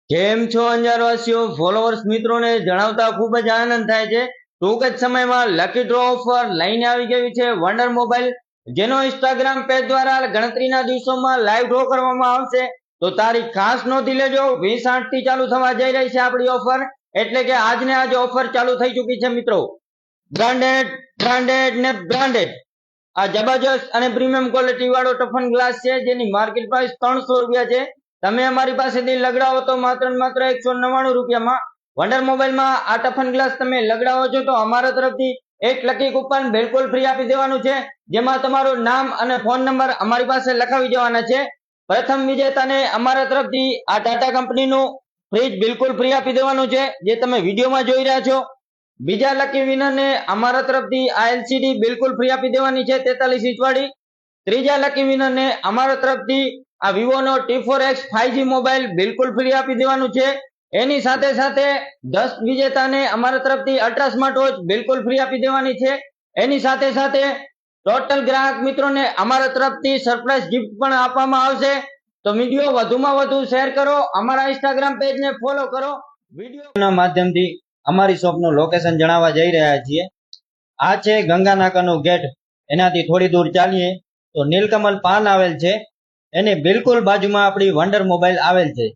કેમ છો અંજારવાસીઓ? ફોલોવર્સ મિત્રોને જણાવતા ખૂબ જ આનંદ થાય છે. ટૂંક જ સમયમાં લકી ડ્રો ઓફર લઈને આવી ગઈ છે વંડર મોબાઈલ, જેનો ઇન્સ્ટાગ્રામ પેજ દ્વારા ગણતરીના દિવસોમાં લાઈવ ડ્રો કરવામાં આવશે. તો તારીખ ખાસ નોંધી લેજો. 20/8 થી ચાલુ થવા જઈ રહી છે આપણી ઓફર, એટલે કે આજને આજે ઓફર ચાલુ થઈ ચૂકી છે મિત્રો. બ્રાન્ડેડ ને બ્રાન્ડેડ આ જબરજસ્ત અને પ્રીમિયમ ક્વોલિટી વાળો ટફન ગ્લાસ છે, જેની માર્કેટ પ્રાઇસ 300 રૂપિયા છે. તમે અમારી પાસેથી લગડાવો તો માત્ર 199 રૂપિયામાં વંડર મોબાઈલમાં આ ટફન ગ્લાસ તમે લગડાવો છો તો અમારા તરફથી એક લકી કૂપન બિલકુલ ફ્રી આપી દેવાનું છે, જેમાં તમારું નામ અને ફોન નંબર અમારી પાસે લખાવી દેવાના છે. પ્રથમ વિજેતાને અમારા તરફથી આ ટાટા કંપનીનું ફ્રીજ બિલકુલ ફ્રી આપી દેવાનું છે, જે તમે વિડીયોમાં જોઈ રહ્યા છો. બીજા લકી વિનરને અમારા તરફથી આ એલસીડી બિલકુલ ફ્રી આપી દેવાની છે 43 ઇંચ વાળી. ત્રીજા લકી વિનરને અમારા તરફથી આ વિવોનો T4X 5G મોબાઈલ બિલકુલ ફ્રી આપી દેવાનું છે. એની સાથે સાથે 10 વિજેતાને અમારા તરફથી અલ્ટ્રા સ્માર્ટ વોચ બિલકુલ ફ્રી આપી દેવાની છે. એની સાથે સાથે ટોટલ ગ્રાહક મિત્રોને અમારા તરફથી સરપ્રાઈઝ ગિફ્ટ પણ આપવામાં આવશે. તો વિડીયો વધુમાં વધુ શેર કરો, અમારા ઇન્સ્ટાગ્રામ પેજને ફોલો કરો. વિડીયોના માધ્યમથી અમારી શોપનું લોકેશન જણાવવા જઈ રહ્યા છીએ. આ છે ગંગાનાકાનું ગેટ. એનાથી થોડી દૂર ચાલીએ તો નીલકમલ પાન આવેલ છે, એની બિલકુલ બાજુમાં આપણી વંડર મોબાઈલ આવેલ છે.